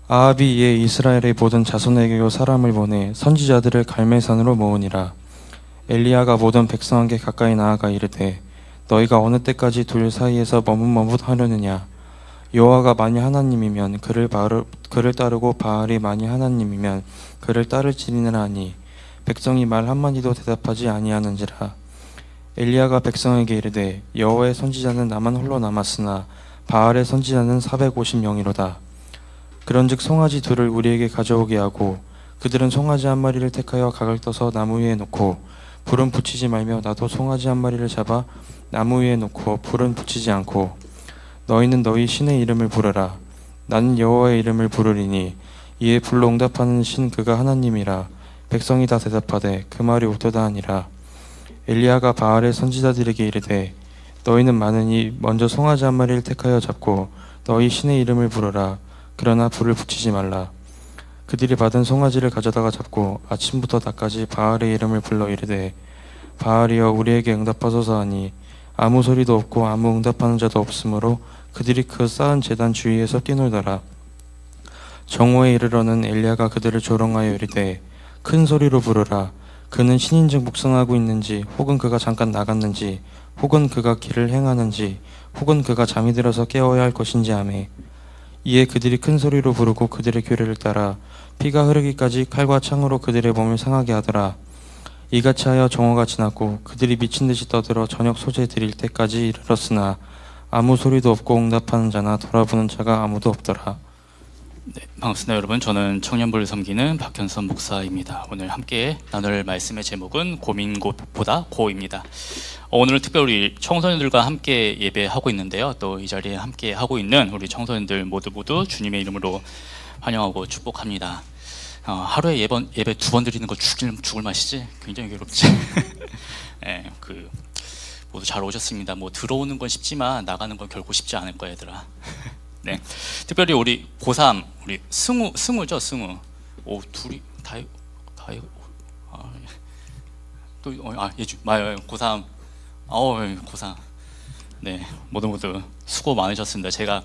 아합이 이에 이스라엘의 모든 자손에게로 사람을 보내 선지자들을 갈멜산으로 모으니라. 엘리야가 모든 백성에게 가까이 나아가 이르되 너희가 어느 때까지 둘 사이에서 머뭇머뭇하려느냐. 여호와가 만일 하나님이면 그를 따르고 바알이 만일 하나님이면 그를 따를지니라 하니 백성이 말 한마디도 대답하지 아니하는지라. 엘리야가 백성에게 이르되 여호와의 선지자는 나만 홀로 남았으나 바알의 선지자는 450명이로다. 그런즉 송아지 둘을 우리에게 가져오게 하고 그들은 송아지 한 마리를 택하여 각을 떠서 나무 위에 놓고 불은 붙이지 말며 나도 송아지 한 마리를 잡아 나무 위에 놓고 불은 붙이지 않고 너희는 너희 신의 이름을 부르라. 나는 여호와의 이름을 부르리니 이에 불로 응답하는 신 그가 하나님이라. 백성이 다 대답하되 그 말이 옳도다 하니라. 엘리야가 바알의 선지자들에게 이르되 너희는 많으니 먼저 송아지 한 마리를 택하여 잡고 너희 신의 이름을 부르라. 그러나 불을 붙이지 말라. 그들이 받은 송아지를 가져다가 잡고 아침부터 낮까지 바알의 이름을 불러 이르되 바알이여 우리에게 응답하소서 하니 아무 소리도 없고 아무 응답하는 자도 없으므로 그들이 그 쌓은 제단 주위에서 뛰놀더라. 정오에 이르러는 엘리야가 그들을 조롱하여 이르되 큰 소리로 부르라. 그는 신인즉 묵상하고 있는지 혹은 그가 잠깐 나갔는지 혹은 그가 길을 행하는지 혹은 그가 잠이 들어서 깨워야 할 것인지 하매 이에 그들이 큰 소리로 부르고 그들의 규례를 따라 피가 흐르기까지 칼과 창으로 그들의 몸을 상하게 하더라. 이같이 하여 정오가 지났고 그들이 미친 듯이 떠들어 저녁 소재 드릴 때까지 이르렀으나 아무 소리도 없고 응답하는 자나 돌아보는 자가 아무도 없더라. 네, 반갑습니다 여러분. 저는 청년부를 섬기는 박현선 목사입니다. 오늘 함께 나눌 말씀의 제목은 고민보다 고입니다. 오늘은 특별히 청소년들과 함께 예배하고 있는데요. 또 이 자리에 함께 하고 있는 우리 청소년들 모두 주님의 이름으로 환영하고 축복합니다. 하루에 예배 2번 드리는 거 죽을 맛이지? 굉장히 괴롭지? 네, 모두 잘 오셨습니다. 뭐 들어오는 건 쉽지만 나가는 건 결코 쉽지 않을 거야 얘들아. 네, 특별히 우리 고3 우리 승우죠, 승우. 오, 둘이 고3. 고3. 네, 모두 수고 많으셨습니다. 제가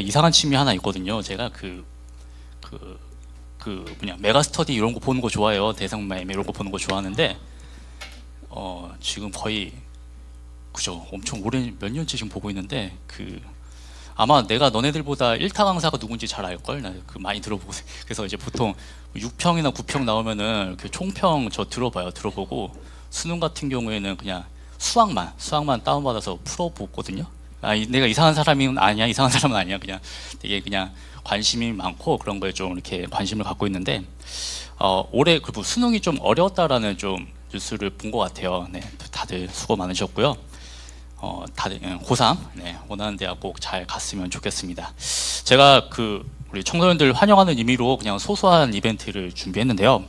이상한 취미 하나 있거든요. 제가 메가스터디 이런 거 보는 거 좋아해요. 대상매매 이런 거 보는 거 좋아하는데 지금 거의 그죠? 엄청 오래 몇 년째 지금 보고 있는데 아마 내가 너네들보다 1타 강사가 누군지 잘 알걸? 나 많이 들어보고 그래서 이제 보통 6평이나 9평 나오면은 총평 저 들어보고 수능 같은 경우에는 그냥 수학만 다운받아서 풀어보거든요. 내가 이상한 사람은 아니야. 그냥 되게 그냥 관심이 많고 그런 거에 좀 이렇게 관심을 갖고 있는데 올해 그리고 수능이 좀 어려웠다라는 좀 뉴스를 본 것 같아요. 네, 다들 수고 많으셨고요. 다들 고3 원하는 대학 꼭 잘 갔으면 좋겠습니다. 제가 우리 청소년들 환영하는 의미로 그냥 소소한 이벤트를 준비했는데요.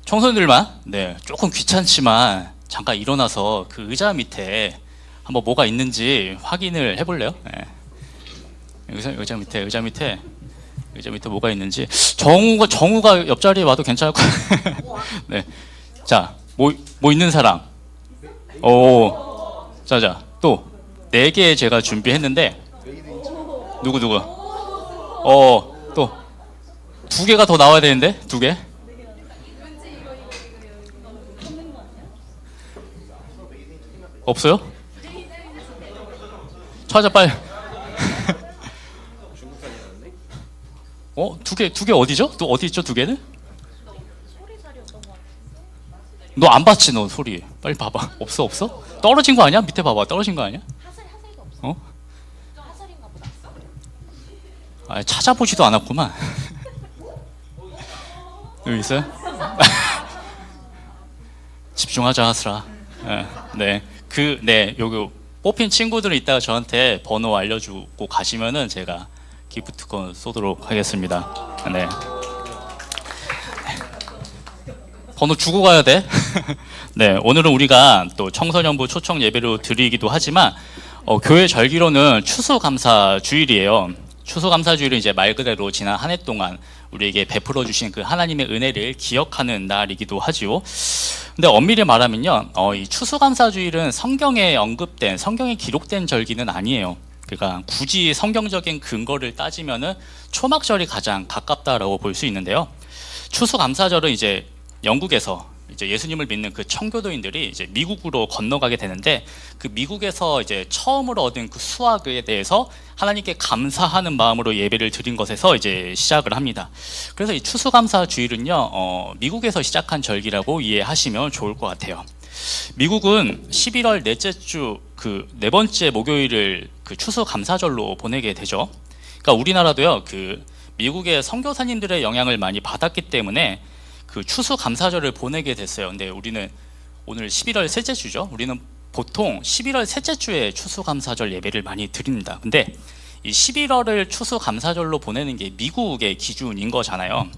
청소년들만 조금 귀찮지만 잠깐 일어나서 의자 밑에 한번 뭐가 있는지 확인을 해볼래요? 네. 의자 밑에 뭐가 있는지. 정우가 옆자리에 와도 괜찮을 것 같아요. 네. 자, 뭐 있는 사람? 자, 또 4개 제가 준비했는데 누구? 또 2개가 더 나와야 되는데 2개? 없어요? 찾아 빨리. 2개 어디죠? 또 어디 있죠? 2개는? 너 안 봤지 너 소리. 빨리 봐봐. 없어? 떨어진 거 아니야? 밑에 봐봐. 떨어진 거 아니야? 하설이가 없어. 하설인가 보다. 찾아보지도 않았구만. 여기 있어요? 집중하자 하슬아. 여기 뽑힌 친구들은 이따가 저한테 번호 알려주고 가시면은 제가 기프트콘 쏘도록 하겠습니다. 네. 번호 주고 가야 돼. 네, 오늘은 우리가 또 청소년부 초청 예배로 드리기도 하지만 교회 절기로는 추수감사주일이에요. 추수감사주일은 이제 말 그대로 지난 한 해 동안 우리에게 베풀어 주신 하나님의 은혜를 기억하는 날이기도 하지요. 근데 엄밀히 말하면요, 이 추수감사주일은 성경에 기록된 절기는 아니에요. 그러니까 굳이 성경적인 근거를 따지면은 초막절이 가장 가깝다라고 볼 수 있는데요. 추수감사절은 이제 영국에서 이제 예수님을 믿는 그 청교도인들이 이제 미국으로 건너가게 되는데, 그 미국에서 이제 처음으로 얻은 그 수확에 대해서 하나님께 감사하는 마음으로 예배를 드린 것에서 이제 시작을 합니다. 그래서 이 추수감사 주일은요, 미국에서 시작한 절기라고 이해하시면 좋을 것 같아요. 미국은 11월 넷째 주 그 네 번째 목요일을 그 추수감사절로 보내게 되죠. 그러니까 우리나라도요, 그 미국의 선교사님들의 영향을 많이 받았기 때문에 그 추수감사절을 보내게 됐어요. 근데 우리는 오늘 11월 셋째 주죠. 우리는 보통 11월 셋째 주에 추수감사절 예배를 많이 드립니다. 근데 이 11월을 추수감사절로 보내는 게 미국의 기준인 거잖아요.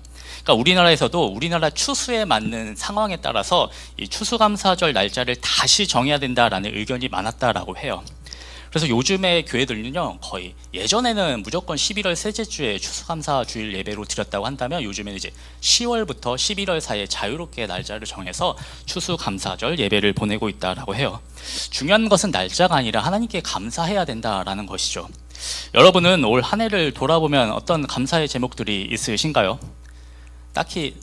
그러니까 우리나라에서도 우리나라 추수에 맞는 상황에 따라서 이 추수감사절 날짜를 다시 정해야 된다라는 의견이 많았다라고 해요. 그래서 요즘의 교회들은요, 거의 예전에는 무조건 11월 셋째 주에 추수감사 주일 예배로 드렸다고 한다면, 요즘에는 이제 10월부터 11월 사이에 자유롭게 날짜를 정해서 추수감사절 예배를 보내고 있다라고 해요. 중요한 것은 날짜가 아니라 하나님께 감사해야 된다라는 것이죠. 여러분은 올 한 해를 돌아보면 어떤 감사의 제목들이 있으신가요? 딱히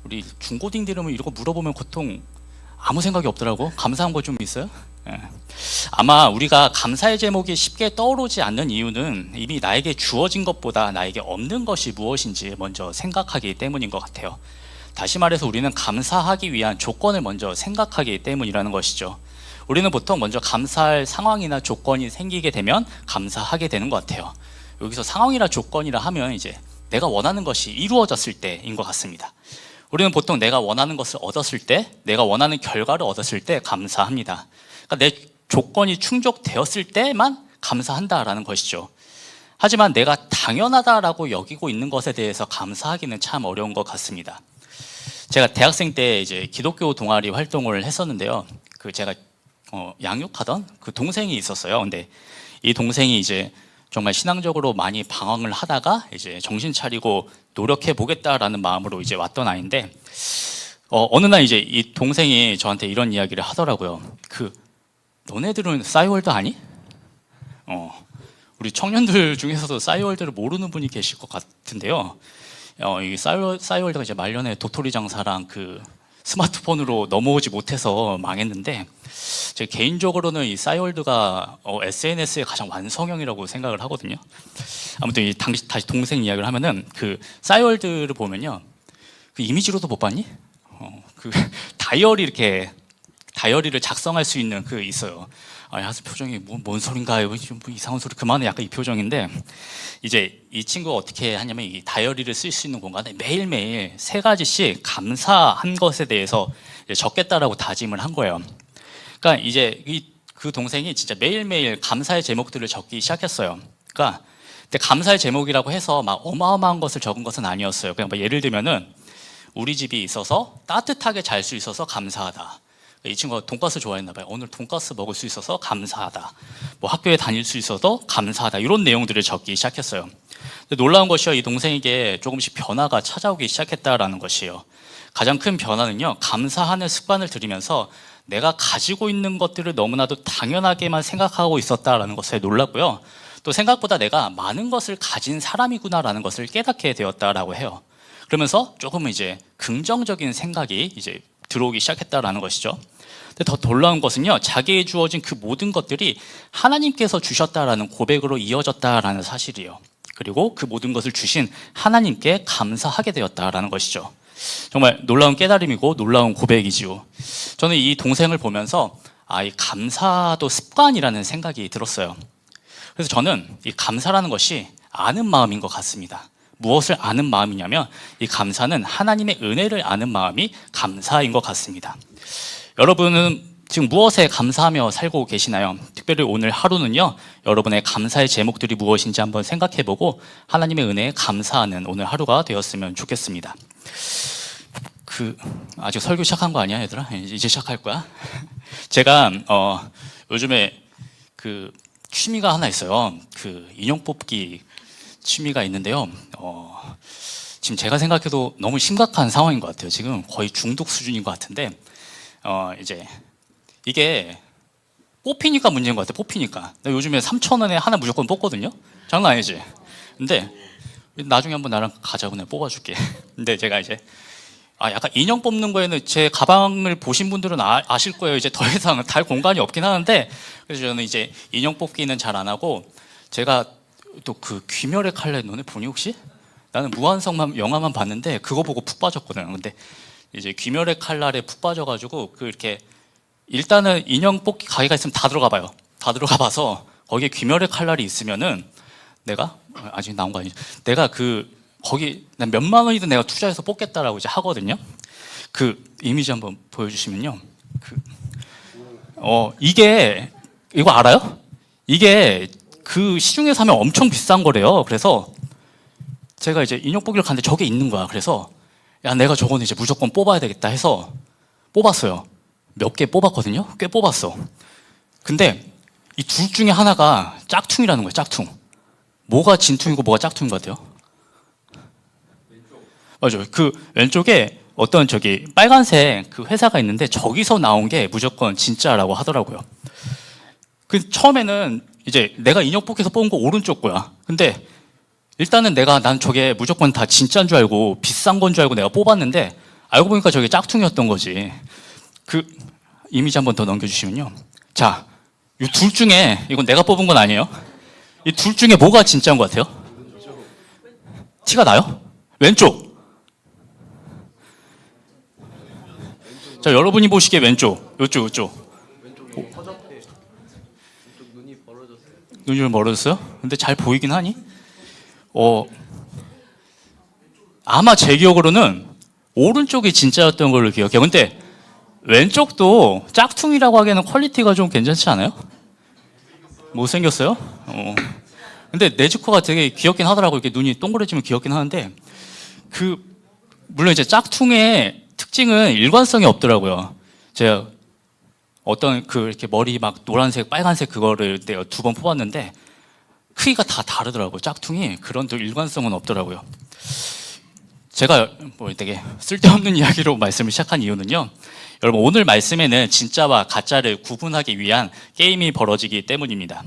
우리 중고딩 들으면 이런 거 물어보면 보통 아무 생각이 없더라고. 감사한 거 좀 있어요? 예. 아마 우리가 감사의 제목이 쉽게 떠오르지 않는 이유는 이미 나에게 주어진 것보다 나에게 없는 것이 무엇인지 먼저 생각하기 때문인 것 같아요. 다시 말해서 우리는 감사하기 위한 조건을 먼저 생각하기 때문이라는 것이죠. 우리는 보통 먼저 감사할 상황이나 조건이 생기게 되면 감사하게 되는 것 같아요. 여기서 상황이나 조건이라 하면 이제 내가 원하는 것이 이루어졌을 때인 것 같습니다. 우리는 보통 내가 원하는 것을 얻었을 때, 내가 원하는 결과를 얻었을 때 감사합니다. 그러니까 내 조건이 충족되었을 때만 감사한다라는 것이죠. 하지만 내가 당연하다라고 여기고 있는 것에 대해서 감사하기는 참 어려운 것 같습니다. 제가 대학생 때 이제 기독교 동아리 활동을 했었는데요. 그 제가 양육하던 그 동생이 있었어요. 근데 이 동생이 이제 정말 신앙적으로 많이 방황을 하다가 이제 정신 차리고 노력해 보겠다라는 마음으로 이제 왔던 아이인데, 어느 날 이제 이 동생이 저한테 이런 이야기를 하더라고요. 너네들은 싸이월드 아니? 우리 청년들 중에서도 싸이월드를 모르는 분이 계실 것 같은데요. 이 싸이월드가 이제 말년에 도토리 장사랑 그 스마트폰으로 넘어오지 못해서 망했는데, 제 개인적으로는 이 싸이월드가 SNS의 가장 완성형이라고 생각을 하거든요. 아무튼 다시 동생 이야기를 하면은, 그 싸이월드를 보면요, 그 이미지로도 못 봤니? 그 다이어리를 작성할 수 있는 그 있어요. 하스 표정이 뭔 소린가요? 뭐 이상한 소리 그만해, 약간 이 표정인데, 이제 이 친구가 어떻게 하냐면 이 다이어리를 쓸 수 있는 공간에 매일매일 3가지씩 감사한 것에 대해서 적겠다라고 다짐을 한 거예요. 그러니까 이제 그 동생이 진짜 매일매일 감사의 제목들을 적기 시작했어요. 그러니까 근데 감사의 제목이라고 해서 막 어마어마한 것을 적은 것은 아니었어요. 그냥 뭐 예를 들면은, 우리 집이 있어서 따뜻하게 잘 수 있어서 감사하다. 이 친구가 돈가스 좋아했나 봐요. 오늘 돈가스 먹을 수 있어서 감사하다. 뭐 학교에 다닐 수 있어서 감사하다. 이런 내용들을 적기 시작했어요. 근데 놀라운 것이요, 이 동생에게 조금씩 변화가 찾아오기 시작했다라는 것이에요. 가장 큰 변화는요, 감사하는 습관을 들이면서 내가 가지고 있는 것들을 너무나도 당연하게만 생각하고 있었다라는 것에 놀랐고요. 또 생각보다 내가 많은 것을 가진 사람이구나라는 것을 깨닫게 되었다라고 해요. 그러면서 조금은 이제 긍정적인 생각이 이제 들어오기 시작했다라는 것이죠. 근데 더 놀라운 것은요, 자기에 주어진 그 모든 것들이 하나님께서 주셨다라는 고백으로 이어졌다라는 사실이에요. 그리고 그 모든 것을 주신 하나님께 감사하게 되었다라는 것이죠. 정말 놀라운 깨달음이고 놀라운 고백이지요. 저는 이 동생을 보면서 이 감사도 습관이라는 생각이 들었어요. 그래서 저는 이 감사라는 것이 아는 마음인 것 같습니다. 무엇을 아는 마음이냐면, 이 감사는 하나님의 은혜를 아는 마음이 감사인 것 같습니다. 여러분은 지금 무엇에 감사하며 살고 계시나요? 특별히 오늘 하루는요, 여러분의 감사의 제목들이 무엇인지 한번 생각해보고 하나님의 은혜에 감사하는 오늘 하루가 되었으면 좋겠습니다. 아직 설교 시작한 거 아니야, 얘들아? 이제 시작할 거야. 제가 요즘에 그 취미가 하나 있어요. 그 인형 뽑기 취미가 있는데요. 지금 제가 생각해도 너무 심각한 상황인 것 같아요. 지금 거의 중독 수준인 것 같은데, 이제 이게 뽑히니까 문제인 것 같아. 뽑히니까. 나 요즘에 3,000원에 하나 무조건 뽑거든요. 장난 아니지. 근데 나중에 한번 나랑 가자고 내가 뽑아줄게. 근데 제가 이제 약간 인형 뽑는 거에는 제 가방을 보신 분들은 아실 거예요. 이제 더 이상 달 공간이 없긴 하는데, 그래서 저는 이제 인형 뽑기는 잘 안 하고, 제가 또 그 귀멸의 칼날 너네 보니 혹시? 나는 무한성만 영화만 봤는데 그거 보고 푹 빠졌거든. 근데 이제 귀멸의 칼날에 푹 빠져가지고 그 이렇게 일단은 인형 뽑기 가게가 있으면 다 들어가 봐요. 다 들어가 봐서 거기에 귀멸의 칼날이 있으면은 내가 아직 나온 거 아니지? 내가 거기 난 몇만 원이든 내가 투자해서 뽑겠다라고 이제 하거든요. 그 이미지 한번 보여주시면요. 이게 이거 알아요? 이게 그 시중에서 하면 엄청 비싼 거래요. 그래서 제가 이제 인형 뽑기를 갔는데 저게 있는 거야. 그래서 야, 내가 저거는 이제 무조건 뽑아야 되겠다 해서 뽑았어요. 몇 개 뽑았거든요. 꽤 뽑았어. 근데 이 둘 중에 하나가 짝퉁이라는 거예요. 짝퉁. 뭐가 진퉁이고 뭐가 짝퉁인 것 같아요? 맞아요. 그 왼쪽에 어떤 저기 빨간색 그 회사가 있는데 저기서 나온 게 무조건 진짜라고 하더라고요. 그 처음에는 이제 내가 인형 뽑기에서 뽑은 거 오른쪽 거야. 근데 일단은 난 저게 무조건 다 진짜인 줄 알고 비싼 건 줄 알고 내가 뽑았는데 알고 보니까 저게 짝퉁이었던 거지. 그 이미지 한번 더 넘겨주시면요. 자, 이 둘 중에 이건 내가 뽑은 건 아니에요. 이 둘 중에 뭐가 진짜인 것 같아요? 티가 나요? 왼쪽. 자, 여러분이 보시기에 왼쪽, 요쪽. 눈이 좀 멀어졌어요? 근데 잘 보이긴 하니? 아마 제 기억으로는 오른쪽이 진짜였던 걸로 기억해요. 근데 왼쪽도 짝퉁이라고 하기에는 퀄리티가 좀 괜찮지 않아요? 못생겼어요? 근데 네즈코가 되게 귀엽긴 하더라고요. 이렇게 눈이 동그래지면 귀엽긴 하는데, 물론 이제 짝퉁의 특징은 일관성이 없더라고요. 제가 어떤 이렇게 머리 막 노란색, 빨간색 그거를 내가 2번 뽑았는데 크기가 다 다르더라고요. 짝퉁이. 그런 또 일관성은 없더라고요. 제가 되게 쓸데없는 이야기로 말씀을 시작한 이유는요. 여러분, 오늘 말씀에는 진짜와 가짜를 구분하기 위한 게임이 벌어지기 때문입니다.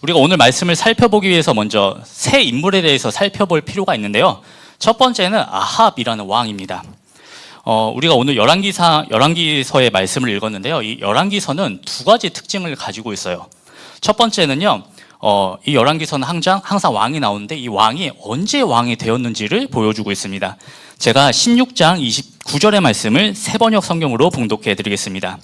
우리가 오늘 말씀을 살펴보기 위해서 먼저 세 인물에 대해서 살펴볼 필요가 있는데요. 첫 번째는 아합이라는 왕입니다. 우리가 오늘 열왕기서의 말씀을 읽었는데요. 이 열왕기서는 2가지 특징을 가지고 있어요. 첫 번째는요, 이 열왕기서는 항상 왕이 나오는데 이 왕이 언제 왕이 되었는지를 보여주고 있습니다. 제가 16장 29절의 말씀을 새번역 성경으로 봉독해 드리겠습니다.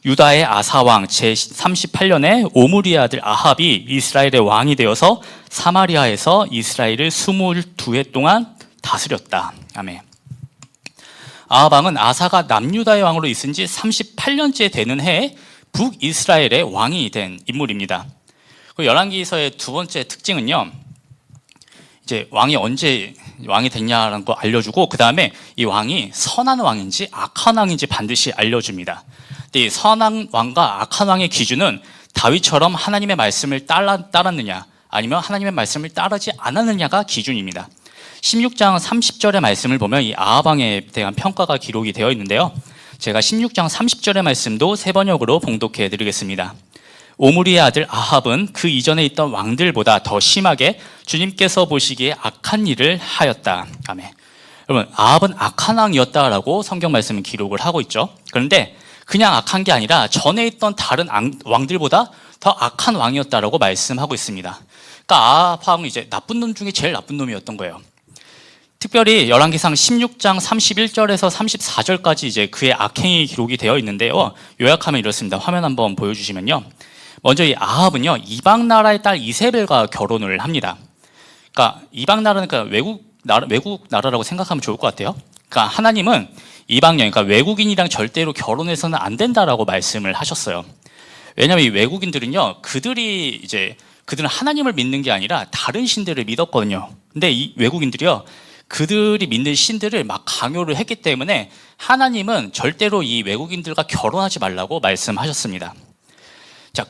유다의 아사왕 제38년에 오므리의 아들 아합이 이스라엘의 왕이 되어서 사마리아에서 이스라엘을 22해 동안 다스렸다. 아멘. 아합 왕은 아사가 남유다의 왕으로 있은 지 38년째 되는 해에 북이스라엘의 왕이 된 인물입니다. 열왕기서의 2번째 특징은요, 이제 왕이 언제 왕이 됐냐라는 거 알려주고, 그 다음에 이 왕이 선한 왕인지 악한 왕인지 반드시 알려줍니다. 근데 이 선한 왕과 악한 왕의 기준은 다윗처럼 하나님의 말씀을 따랐느냐, 아니면 하나님의 말씀을 따르지 않았느냐가 기준입니다. 16장 30절의 말씀을 보면 이 아합 왕에 대한 평가가 기록이 되어 있는데요. 제가 16장 30절의 말씀도 새 번역으로 봉독해 드리겠습니다. 오므리의 아들 아합은 그 이전에 있던 왕들보다 더 심하게 주님께서 보시기에 악한 일을 하였다. 아멘. 여러분, 아합은 악한 왕이었다라고 성경 말씀은 기록을 하고 있죠. 그런데 그냥 악한 게 아니라 전에 있던 다른 왕들보다 더 악한 왕이었다라고 말씀하고 있습니다. 그러니까 아합 왕은 이제 나쁜 놈 중에 제일 나쁜 놈이었던 거예요. 특별히 열왕기상 16장 31절에서 34절까지 이제 그의 악행이 기록이 되어 있는데요. 요약하면 이렇습니다. 화면 한번 보여주시면요. 먼저 이 아합은요, 이방 나라의 딸 이세벨과 결혼을 합니다. 그러니까 이방 나라는 외국 나라라고 생각하면 좋을 것 같아요. 그러니까 하나님은 이방령, 그러니까 외국인이랑 절대로 결혼해서는 안 된다라고 말씀을 하셨어요. 왜냐하면 이 외국인들은요, 그들은 하나님을 믿는 게 아니라 다른 신들을 믿었거든요. 근데 이 외국인들이요, 그들이 믿는 신들을 막 강요를 했기 때문에 하나님은 절대로 이 외국인들과 결혼하지 말라고 말씀하셨습니다. 자,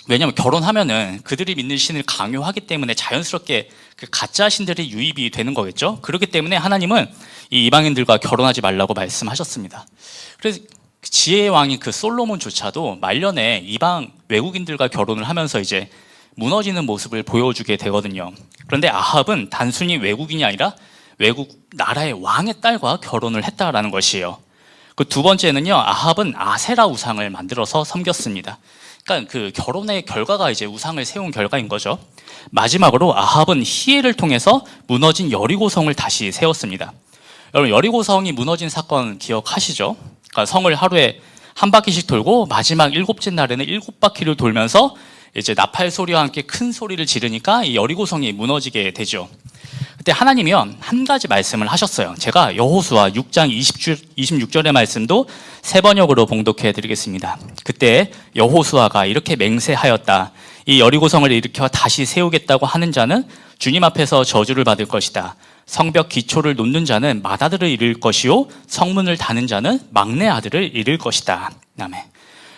왜냐하면 결혼하면은 그들이 믿는 신을 강요하기 때문에 자연스럽게 그 가짜 신들이 유입이 되는 거겠죠. 그렇기 때문에 하나님은 이 이방인들과 결혼하지 말라고 말씀하셨습니다. 그래서 지혜의 왕인 그 솔로몬조차도 말년에 이방 외국인들과 결혼을 하면서 이제 무너지는 모습을 보여주게 되거든요. 그런데 아합은 단순히 외국인이 아니라 외국 나라의 왕의 딸과 결혼을 했다라는 것이에요. 그 두 번째는요, 아합은 아세라 우상을 만들어서 섬겼습니다. 그러니까 그 결혼의 결과가 이제 우상을 세운 결과인 거죠. 마지막으로 아합은 희엘을 통해서 무너진 여리고성을 다시 세웠습니다. 여러분, 여리고성이 무너진 사건 기억하시죠? 그러니까 성을 하루에 한 바퀴씩 돌고 마지막 일곱째 날에는 7바퀴를 돌면서 이제 나팔 소리와 함께 큰 소리를 지르니까 이 여리고성이 무너지게 되죠. 그때 하나님이요, 한 가지 말씀을 하셨어요. 제가 여호수아 6장 26절의 말씀도 세 번역으로 봉독해 드리겠습니다. 그때 여호수아가 이렇게 맹세하였다. 이 여리고성을 일으켜 다시 세우겠다고 하는 자는 주님 앞에서 저주를 받을 것이다. 성벽 기초를 놓는 자는 맏아들을 잃을 것이요 성문을 다는 자는 막내 아들을 잃을 것이다. 아멘.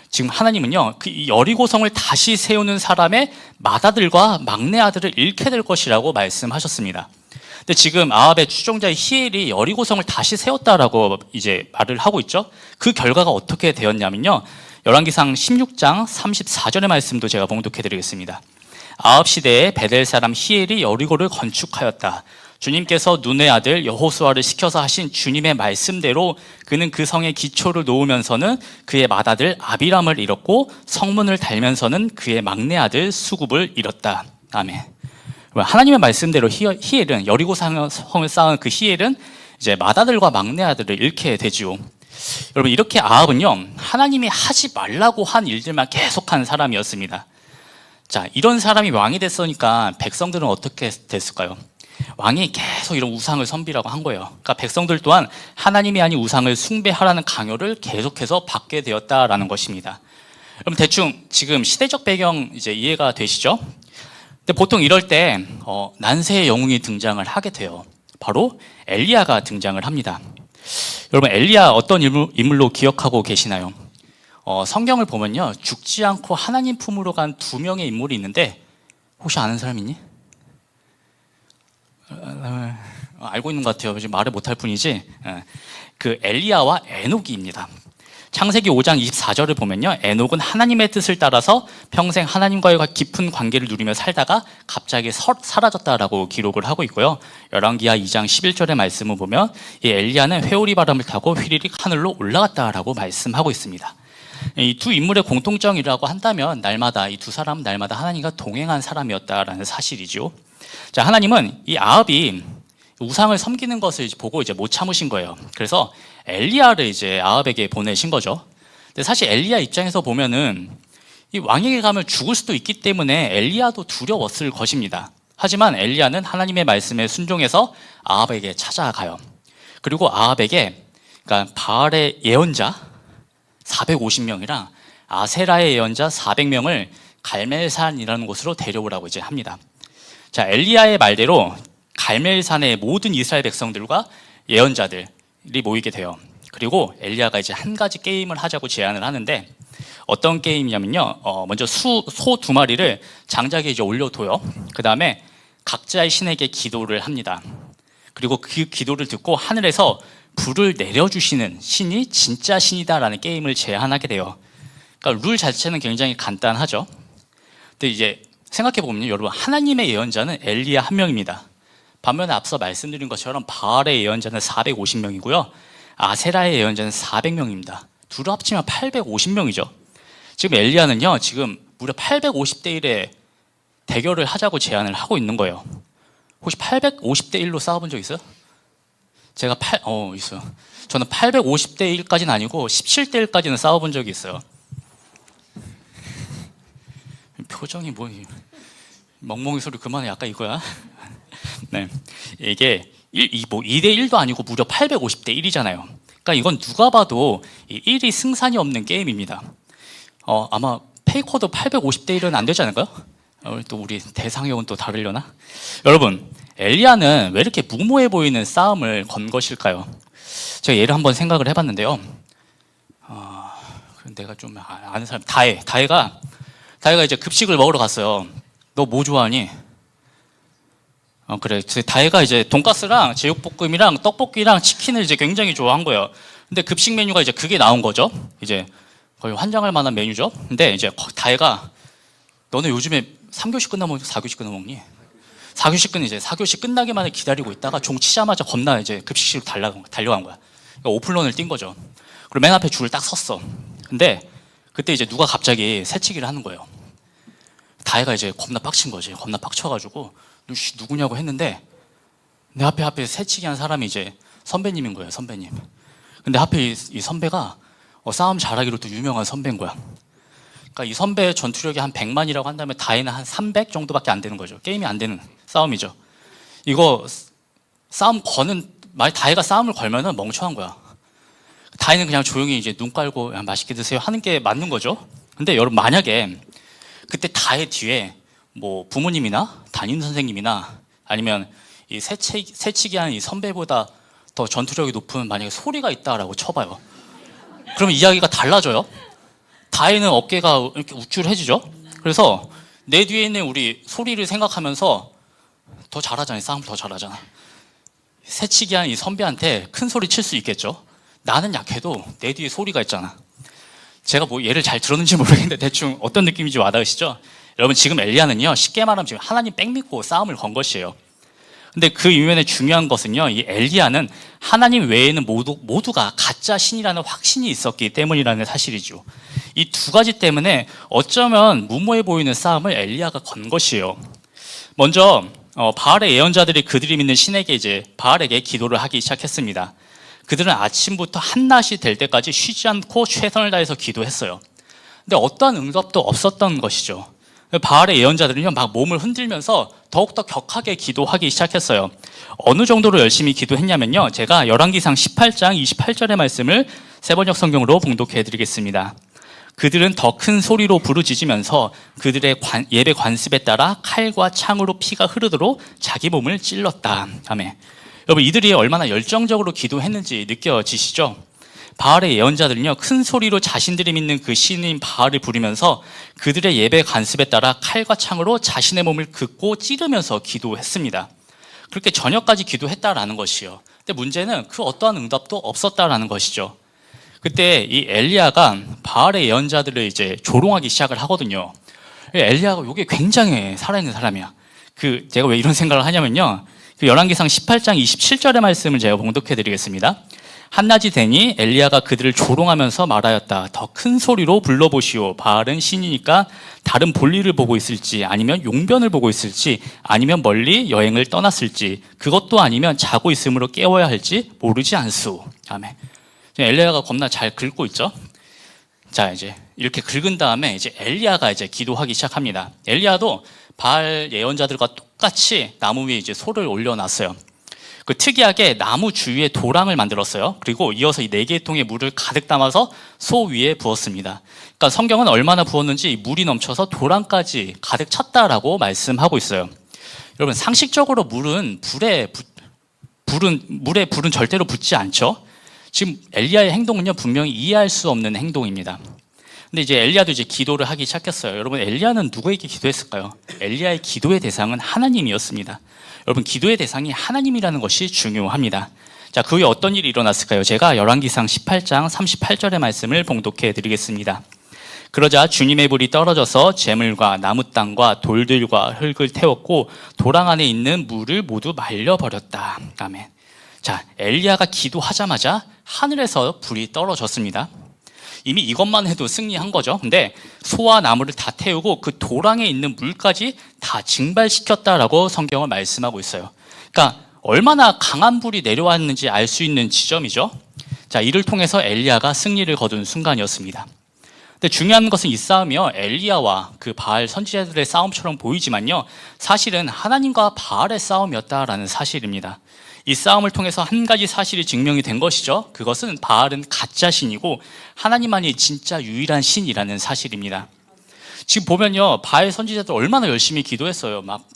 지금 하나님은요, 그 여리고성을 다시 세우는 사람의 맏아들과 막내 아들을 잃게 될 것이라고 말씀하셨습니다. 근데 지금 아합의 추종자의 히엘이 여리고성을 다시 세웠다라고 이제 말을 하고 있죠. 그 결과가 어떻게 되었냐면요, 열왕기상 16장 34절의 말씀도 제가 봉독해 드리겠습니다. 아합 시대에 베델 사람 히엘이 여리고를 건축하였다. 주님께서 눈의 아들 여호수아를 시켜서 하신 주님의 말씀대로 그는 그 성의 기초를 놓으면서는 그의 맏아들 아비람을 잃었고 성문을 달면서는 그의 막내 아들 수굽을 잃었다. 아멘. 하나님의 말씀대로 히엘은 여리고 성을 쌓은 그 히엘은 이제 맏아들과 막내 아들을 잃게 되죠. 여러분, 이렇게 아합은요, 하나님이 하지 말라고 한 일들만 계속한 사람이었습니다. 자, 이런 사람이 왕이 됐으니까 백성들은 어떻게 됐을까요? 왕이 계속 이런 우상을 섬기라고 한 거예요. 그러니까 백성들 또한 하나님이 아닌 우상을 숭배하라는 강요를 계속해서 받게 되었다라는 것입니다. 그럼 대충 지금 시대적 배경 이제 이해가 되시죠? 근데 보통 이럴 때 난세의 영웅이 등장을 하게 돼요. 바로 엘리야가 등장을 합니다. 여러분, 엘리야 어떤 인물로 기억하고 계시나요? 성경을 보면요, 죽지 않고 하나님 품으로 간 두 명의 인물이 있는데 혹시 아는 사람 있니? 알고 있는 것 같아요. 지금 말을 못할 뿐이지. 그 엘리야와 에녹이입니다. 창세기 5장 24절을 보면요, 에녹은 하나님의 뜻을 따라서 평생 하나님과의 깊은 관계를 누리며 살다가 갑자기 사라졌다라고 기록을 하고 있고요. 열왕기하 2장 11절의 말씀을 보면 이 엘리야는 회오리 바람을 타고 휘리릭 하늘로 올라갔다라고 말씀하고 있습니다. 이 두 인물의 공통점이라고 한다면 날마다 이 두 사람은 날마다 하나님과 동행한 사람이었다라는 사실이죠. 자, 하나님은 이 아합이 우상을 섬기는 것을 보고 이제 못 참으신 거예요. 그래서 엘리야를 이제 아합에게 보내신 거죠. 근데 사실 엘리야 입장에서 보면은 이 왕에게 가면 죽을 수도 있기 때문에 엘리야도 두려웠을 것입니다. 하지만 엘리야는 하나님의 말씀에 순종해서 아합에게 찾아가요. 그리고 아합에게, 그러니까 바알의 예언자 450명이랑 아세라의 예언자 400명을 갈멜산이라는 곳으로 데려오라고 이제 합니다. 자, 엘리야의 말대로 갈멜산의 모든 이스라엘 백성들과 예언자들이 모이게 돼요. 그리고 엘리야가 이제 한 가지 게임을 하자고 제안을 하는데 어떤 게임이냐면요, 먼저 소 두 마리를 장작에 이제 올려둬요. 그 다음에 각자의 신에게 기도를 합니다. 그리고 그 기도를 듣고 하늘에서 불을 내려주시는 신이 진짜 신이다라는 게임을 제안하게 돼요. 그러니까 룰 자체는 굉장히 간단하죠. 근데 이제 생각해보면 여러분, 하나님의 예언자는 엘리야 한 명입니다. 반면에 앞서 말씀드린 것처럼 바알의 예언자는 450명이고요. 아세라의 예언자는 400명입니다. 둘을 합치면 850명이죠. 지금 엘리야는요, 지금 무려 850대 1의 대결을 하자고 제안을 하고 있는 거예요. 혹시 850대 1로 싸워본 적 있어요? 제가 있어요. 저는 850대 1까지는 아니고 17대 1까지는 싸워본 적이 있어요. 표정이 뭐 멍멍이 소리 그만해, 아까 이거야. 네, 이게 2대 1도 아니고 무려 850대 1이잖아요. 그러니까 이건 누가 봐도 1이 승산이 없는 게임입니다. 아마 페이커도 850대 1은 안 되지 않을까요? 또 우리 대상형은 또 다르려나? 여러분, 엘리야는 왜 이렇게 무모해 보이는 싸움을 건 것일까요? 제가 예를 한번 생각을 해봤는데요. 내가 좀 아는 사람, 다혜가 이제 급식을 먹으러 갔어요. 너 뭐 좋아하니? 그래. 다혜가 이제 돈가스랑 제육볶음이랑 떡볶이랑 치킨을 이제 굉장히 좋아한 거예요. 근데 급식 메뉴가 이제 그게 나온 거죠. 이제 거의 환장할 만한 메뉴죠. 근데 이제 다혜가 너네 요즘에 3교시 끝나면 4교시 끝나 먹니? 4교시 끝나기만을 기다리고 있다가 종 치자마자 겁나 이제 급식실로 달려간 거야. 그러니까 오픈런을 뛴 거죠. 그리고 맨 앞에 줄을 딱 섰어. 근데 그때 이제 누가 갑자기 새치기를 하는 거예요. 다혜가 이제 겁나 빡친 거지. 겁나 빡쳐가지고 누구냐고 했는데 내 앞에 새치기 한 사람이 이제 선배님인 거예요. 선배님. 근데 하필 이 선배가 싸움 잘하기로 또 유명한 선배인 거야. 그러니까 이 선배 전투력이 한 100만이라고 한다면 다혜는 한 300 정도밖에 안 되는 거죠. 게임이 안 되는 싸움이죠. 이거 싸움 거는 만약 다혜가 싸움을 걸면은 멍청한 거야. 다혜는 그냥 조용히 이제 눈 깔고 야, 맛있게 드세요 하는 게 맞는 거죠. 근데 여러분 만약에 그때 다혜 뒤에 뭐 부모님이나 담임 선생님이나 아니면 이 새치기 하는 이 선배보다 더 전투력이 높은 만약에 소리가 있다라고 쳐봐요. 그러면 이야기가 달라져요. 다혜는 어깨가 이렇게 우쭐해지죠. 그래서 내 뒤에 있는 우리 소리를 생각하면서 더 잘하잖아요. 싸움 더 잘하잖아. 새치기 하는 이 선배한테 큰 소리 칠 수 있겠죠. 나는 약해도 내 뒤에 소리가 있잖아. 제가 뭐 예를 잘 들었는지 모르겠는데 대충 어떤 느낌인지 와닿으시죠? 여러분 지금 엘리야는요 쉽게 말하면 지금 하나님 백 믿고 싸움을 건 것이에요. 근데 그 이면에 중요한 것은요 이 엘리야는 하나님 외에는 모두가 가짜 신이라는 확신이 있었기 때문이라는 사실이죠. 이 두 가지 때문에 어쩌면 무모해 보이는 싸움을 엘리야가 건 것이에요. 먼저 바알의 예언자들이 그들이 믿는 신에게 이제 바알에게 기도를 하기 시작했습니다. 그들은 아침부터 한낮이 될 때까지 쉬지 않고 최선을 다해서 기도했어요. 근데 어떠한 응답도 없었던 것이죠. 바알의 예언자들은요 막 몸을 흔들면서 더욱더 격하게 기도하기 시작했어요. 어느 정도로 열심히 기도했냐면요 제가 열왕기상 18장 28절의 말씀을 세번역 성경으로 봉독해 드리겠습니다. 그들은 더 큰 소리로 부르짖으면서 그들의 예배 관습에 따라 칼과 창으로 피가 흐르도록 자기 몸을 찔렀다. 아멘. 여러분 이들이 얼마나 열정적으로 기도했는지 느껴지시죠? 바알의 예언자들은요 큰 소리로 자신들이 믿는 그 신인 바알을 부르면서 그들의 예배 관습에 따라 칼과 창으로 자신의 몸을 긋고 찌르면서 기도했습니다. 그렇게 저녁까지 기도했다라는 것이요. 근데 문제는 그 어떠한 응답도 없었다라는 것이죠. 그때 이 엘리야가 바알의 예언자들을 이제 조롱하기 시작을 하거든요. 엘리야가 이게 굉장히 살아있는 사람이야. 제가 왜 이런 생각을 하냐면요. 그 열왕기상 18장 27절의 말씀을 제가 봉독해 드리겠습니다. 한낮이 되니 엘리야가 그들을 조롱하면서 말하였다. 더 큰 소리로 불러보시오. 바알은 신이니까 다른 볼일을 보고 있을지 아니면 용변을 보고 있을지 아니면 멀리 여행을 떠났을지 그것도 아니면 자고 있으므로 깨워야 할지 모르지 않소. 아멘. 엘리야가 겁나 잘 긁고 있죠. 자 이제 이렇게 긁은 다음에 이제 엘리야가 이제 기도하기 시작합니다. 엘리야도 바알 예언자들과 똑같이 나무 위에 이제 소를 올려놨어요. 그 특이하게 나무 주위에 도랑을 만들었어요. 그리고 이어서 이 4개의 통에 물을 가득 담아서 소 위에 부었습니다. 그러니까 성경은 얼마나 부었는지 물이 넘쳐서 도랑까지 가득 찼다라고 말씀하고 있어요. 여러분 상식적으로 물에 불은 절대로 붙지 않죠. 지금 엘리야의 행동은요 분명히 이해할 수 없는 행동입니다. 근데 이제 엘리야도 이제 기도를 하기 시작했어요. 여러분 엘리야는 누구에게 기도했을까요? 엘리야의 기도의 대상은 하나님이었습니다. 여러분 기도의 대상이 하나님이라는 것이 중요합니다. 자, 그 후에 어떤 일이 일어났을까요? 제가 열왕기상 18장 38절의 말씀을 봉독해 드리겠습니다. 그러자 주님의 불이 떨어져서 재물과 나무 땅과 돌들과 흙을 태웠고 도랑 안에 있는 물을 모두 말려버렸다. 아멘. 자, 엘리야가 기도하자마자 하늘에서 불이 떨어졌습니다. 이미 이것만 해도 승리한 거죠. 근데 소와 나무를 다 태우고 그 도랑에 있는 물까지 다 증발시켰다라고 성경은 말씀하고 있어요. 그러니까 얼마나 강한 불이 내려왔는지 알 수 있는 지점이죠. 자, 이를 통해서 엘리야가 승리를 거둔 순간이었습니다. 근데 중요한 것은 이 싸움이요 엘리야와 그 바알 선지자들의 싸움처럼 보이지만요 사실은 하나님과 바알의 싸움이었다라는 사실입니다. 이 싸움을 통해서 한 가지 사실이 증명이 된 것이죠. 그것은 바알은 가짜 신이고 하나님만이 진짜 유일한 신이라는 사실입니다. 지금 보면요 바알 선지자들 얼마나 열심히 기도했어요. 막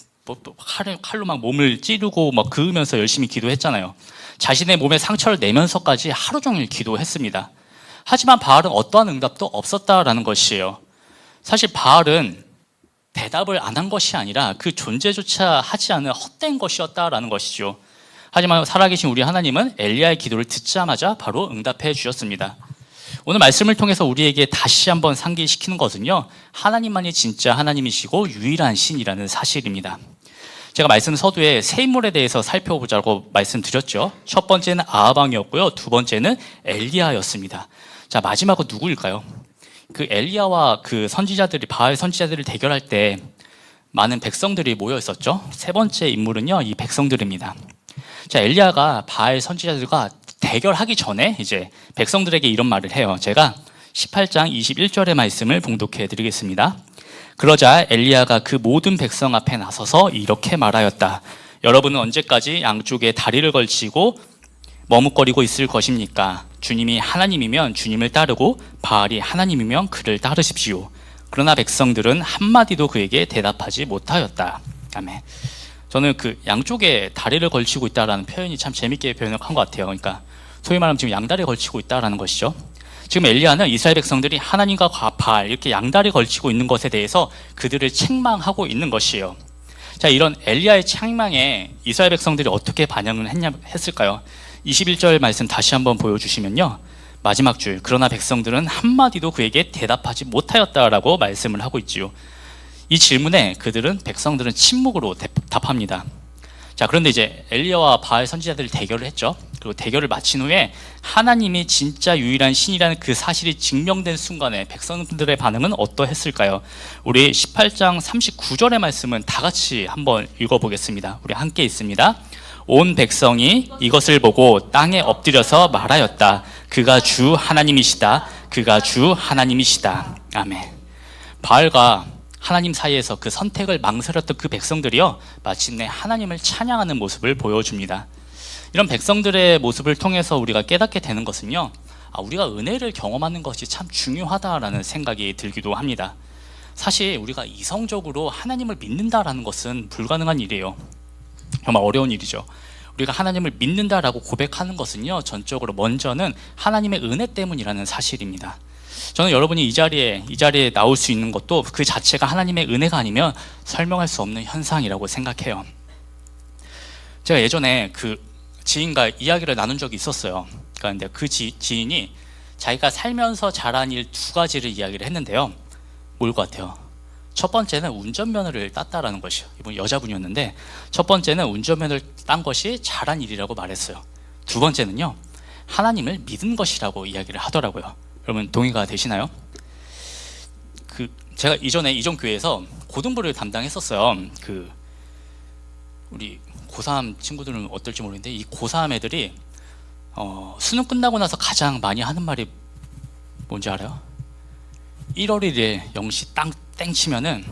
칼로 막 몸을 찌르고 막 그으면서 열심히 기도했잖아요. 자신의 몸에 상처를 내면서까지 하루 종일 기도했습니다. 하지만 바알은 어떠한 응답도 없었다라는 것이에요. 사실 바알은 대답을 안 한 것이 아니라 그 존재조차 하지 않은 헛된 것이었다라는 것이죠. 하지만 살아계신 우리 하나님은 엘리야의 기도를 듣자마자 바로 응답해 주셨습니다. 오늘 말씀을 통해서 우리에게 다시 한번 상기시키는 것은요, 하나님만이 진짜 하나님이시고 유일한 신이라는 사실입니다. 제가 말씀 서두에 세 인물에 대해서 살펴보자고 말씀드렸죠. 첫 번째는 아하방이었고요, 두 번째는 엘리야였습니다. 자, 마지막은 누구일까요? 그 엘리야와 그 선지자들이, 바알 선지자들을 대결할 때 많은 백성들이 모여 있었죠. 세 번째 인물은요, 이 백성들입니다. 자, 엘리야가 바알 선지자들과 대결하기 전에 이제 백성들에게 이런 말을 해요. 제가 18장 21절의 말씀을 봉독해 드리겠습니다. 그러자 엘리야가 그 모든 백성 앞에 나서서 이렇게 말하였다. 여러분은 언제까지 양쪽에 다리를 걸치고 머뭇거리고 있을 것입니까? 주님이 하나님이면 주님을 따르고 바알이 하나님이면 그를 따르십시오. 그러나 백성들은 한마디도 그에게 대답하지 못하였다. 아멘. 저는 그 양쪽에 다리를 걸치고 있다라는 표현이 참 재밌게 표현한 것 같아요. 그러니까 소위 말하면 지금 양다리 걸치고 있다라는 것이죠. 지금 엘리야는 이스라엘 백성들이 하나님과 바알 이렇게 양다리 걸치고 있는 것에 대해서 그들을 책망하고 있는 것이에요. 자, 이런 엘리야의 책망에 이스라엘 백성들이 어떻게 반응을 했을까요? 21절 말씀 다시 한번 보여주시면요, 마지막 줄, 그러나 백성들은 한마디도 그에게 대답하지 못하였다라고 말씀을 하고 있지요. 이 질문에 백성들은 침묵으로 답합니다. 자, 그런데 이제 엘리야와 바알 선지자들이 대결을 했죠. 그리고 대결을 마친 후에 하나님이 진짜 유일한 신이라는 그 사실이 증명된 순간에 백성들의 반응은 어떠했을까요? 우리 18장 39절의 말씀은 다 같이 한번 읽어보겠습니다. 우리 함께 있습니다. 온 백성이 이것을 보고 땅에 엎드려서 말하였다. 그가 주 하나님이시다. 그가 주 하나님이시다. 아멘. 바알과 하나님 사이에서 그 선택을 망설였던 그 백성들이요, 마침내 하나님을 찬양하는 모습을 보여줍니다. 이런 백성들의 모습을 통해서 우리가 깨닫게 되는 것은요, 우리가 은혜를 경험하는 것이 참 중요하다라는 생각이 들기도 합니다. 사실 우리가 이성적으로 하나님을 믿는다라는 것은 불가능한 일이에요. 정말 어려운 일이죠. 우리가 하나님을 믿는다라고 고백하는 것은요, 전적으로 먼저는 하나님의 은혜 때문이라는 사실입니다. 저는 여러분이 이 자리에 나올 수 있는 것도 그 자체가 하나님의 은혜가 아니면 설명할 수 없는 현상이라고 생각해요. 제가 예전에 그 지인과 이야기를 나눈 적이 있었어요. 그런데 그 지인이 자기가 살면서 잘한 일 두 가지를 이야기를 했는데요. 뭘 것 같아요? 첫 번째는 운전면허를 땄다라는 것이요. 이분 여자분이었는데 첫 번째는 운전면허를 딴 것이 잘한 일이라고 말했어요. 두 번째는요, 하나님을 믿은 것이라고 이야기를 하더라고요. 여러분 동의가 되시나요? 제가 이전 교회에서 고등부를 담당했었어요. 우리 고3 친구들은 어떨지 모르겠는데 이 고3 애들이 수능 끝나고 나서 가장 많이 하는 말이 뭔지 알아요? 1월 1일에 0시 땡 치면은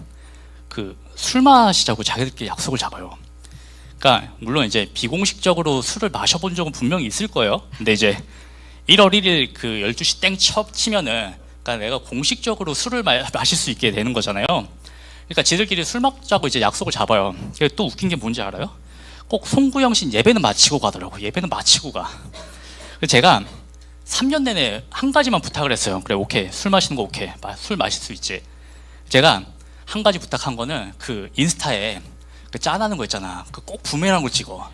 술 마시자고 자기들끼리 약속을 잡아요. 그러니까 물론 이제 비공식적으로 술을 마셔본 적은 분명히 있을 거예요. 근데 이제 1월 1일 12시 땡 치면은, 그러니까 내가 공식적으로 술을 마실 수 있게 되는 거잖아요. 그러니까 지들끼리 술 먹자고 이제 약속을 잡아요. 또 웃긴 게 뭔지 알아요? 꼭 송구영신 예배는 마치고 가더라고. 예배는 마치고 가. 제가 3년 내내 한 가지만 부탁을 했어요. 그래, 오케이. 술 마시는 거 오케이. 술 마실 수 있지. 제가 한 가지 부탁한 거는 인스타에 짠하는 거 있잖아. 꼭 부메랑을 찍어.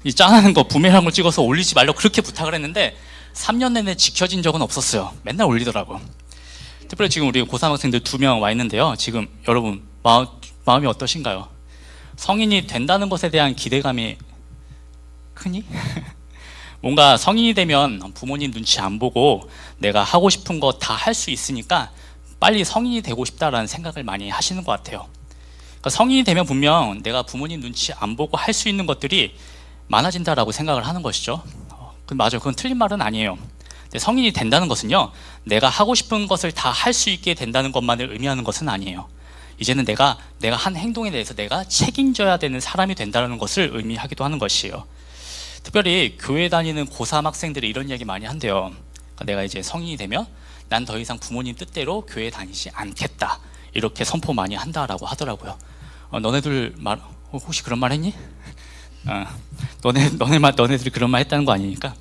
이 짠하는 거 부메랑을 찍어서 올리지 말라고 그렇게 부탁을 했는데 3년 내내 지켜진 적은 없었어요. 맨날 올리더라고. 특별히 지금 우리 고3 학생들 2명 와 있는데요. 지금 여러분 마음이 어떠신가요? 성인이 된다는 것에 대한 기대감이 크니? 뭔가 성인이 되면 부모님 눈치 안 보고 내가 하고 싶은 거 다 할 수 있으니까 빨리 성인이 되고 싶다라는 생각을 많이 하시는 것 같아요. 그러니까 성인이 되면 분명 내가 부모님 눈치 안 보고 할 수 있는 것들이 많아진다라고 생각을 하는 것이죠. 맞아요. 그건 틀린 말은 아니에요. 근데 성인이 된다는 것은요, 내가 하고 싶은 것을 다 할 수 있게 된다는 것만을 의미하는 것은 아니에요. 이제는 내가 한 행동에 대해서 내가 책임져야 되는 사람이 된다는 것을 의미하기도 하는 것이에요. 특별히 교회 다니는 고3 학생들이 이런 이야기 많이 한대요. 그러니까 내가 이제 성인이 되면 난 더 이상 부모님 뜻대로 교회 다니지 않겠다, 이렇게 선포 많이 한다라고 하더라고요. 너네들 혹시 그런 말 했니? 너네들이 그런 말 했다는 거 아니니까.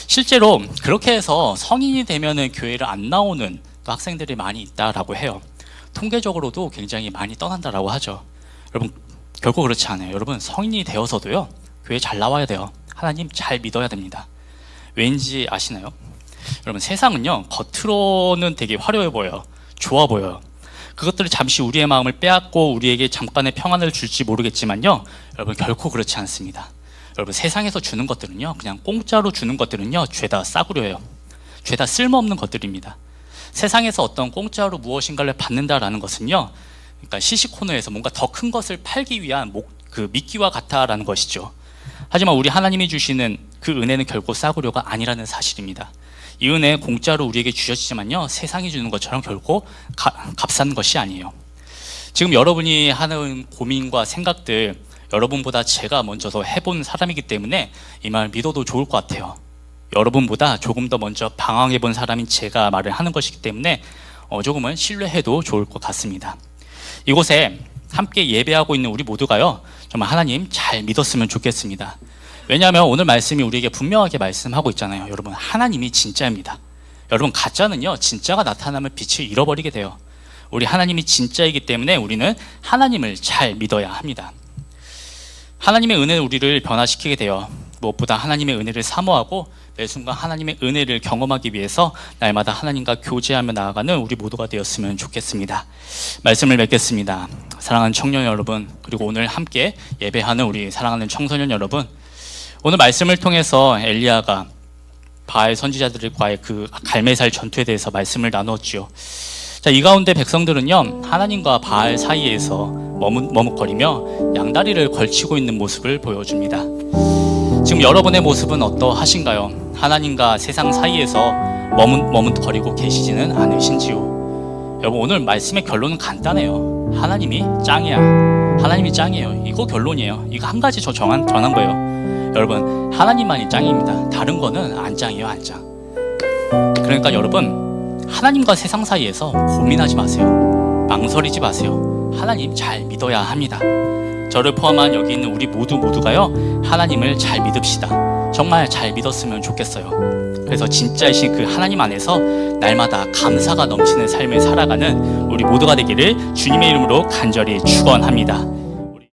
실제로 그렇게 해서 성인이 되면은 교회를 안 나오는 학생들이 많이 있다라고 해요. 통계적으로도 굉장히 많이 떠난다라고 하죠. 여러분 결코 그렇지 않아요. 여러분 성인이 되어서도요, 교회 잘 나와야 돼요. 하나님 잘 믿어야 됩니다. 왠지 아시나요? 여러분, 세상은요, 겉으로는 되게 화려해 보여요. 좋아 보여요. 그것들을 잠시 우리의 마음을 빼앗고 우리에게 잠깐의 평안을 줄지 모르겠지만요, 여러분, 결코 그렇지 않습니다. 여러분, 세상에서 주는 것들은요, 그냥 공짜로 주는 것들은요, 죄다 싸구려예요. 죄다 쓸모없는 것들입니다. 세상에서 어떤 공짜로 무엇인가를 받는다라는 것은요, 그러니까 시식 코너에서 뭔가 더 큰 것을 팔기 위한 미끼와 같다라는 것이죠. 하지만 우리 하나님이 주시는 그 은혜는 결코 싸구려가 아니라는 사실입니다. 이 은혜 공짜로 우리에게 주셔지지만요, 세상이 주는 것처럼 결코 값싼 것이 아니에요. 지금 여러분이 하는 고민과 생각들, 여러분보다 제가 먼저 더 해본 사람이기 때문에 이 말 믿어도 좋을 것 같아요. 여러분보다 조금 더 먼저 방황해 본 사람인 제가 말을 하는 것이기 때문에 조금은 신뢰해도 좋을 것 같습니다. 이곳에 함께 예배하고 있는 우리 모두가요, 정말 하나님 잘 믿었으면 좋겠습니다. 왜냐하면 오늘 말씀이 우리에게 분명하게 말씀하고 있잖아요. 여러분, 하나님이 진짜입니다. 여러분, 가짜는요, 진짜가 나타나면 빛을 잃어버리게 돼요. 우리 하나님이 진짜이기 때문에 우리는 하나님을 잘 믿어야 합니다. 하나님의 은혜는 우리를 변화시키게 돼요. 무엇보다 하나님의 은혜를 사모하고 매 순간 하나님의 은혜를 경험하기 위해서 날마다 하나님과 교제하며 나아가는 우리 모두가 되었으면 좋겠습니다. 말씀을 맺겠습니다. 사랑하는 청년 여러분, 그리고 오늘 함께 예배하는 우리 사랑하는 청소년 여러분, 오늘 말씀을 통해서 엘리야가 바알 선지자들과의 그 갈매살 전투에 대해서 말씀을 나누었지요. 자, 이 가운데 백성들은요, 하나님과 바알 사이에서 머뭇거리며 양다리를 걸치고 있는 모습을 보여줍니다. 지금 여러분의 모습은 어떠하신가요? 하나님과 세상 사이에서 머뭇거리고 계시지는 않으신지요? 여러분, 오늘 말씀의 결론은 간단해요. 하나님이 짱이야. 하나님이 짱이에요. 이거 결론이에요. 이거 한 가지 전한 거예요. 여러분, 하나님만이 짱입니다. 다른 거는 안 짱이에요, 안 짱. 그러니까 여러분, 하나님과 세상 사이에서 고민하지 마세요. 망설이지 마세요. 하나님 잘 믿어야 합니다. 저를 포함한 여기 있는 우리 모두가요, 하나님을 잘 믿읍시다. 정말 잘 믿었으면 좋겠어요. 그래서 진짜이신 그 하나님 안에서 날마다 감사가 넘치는 삶을 살아가는 우리 모두가 되기를 주님의 이름으로 간절히 축원합니다.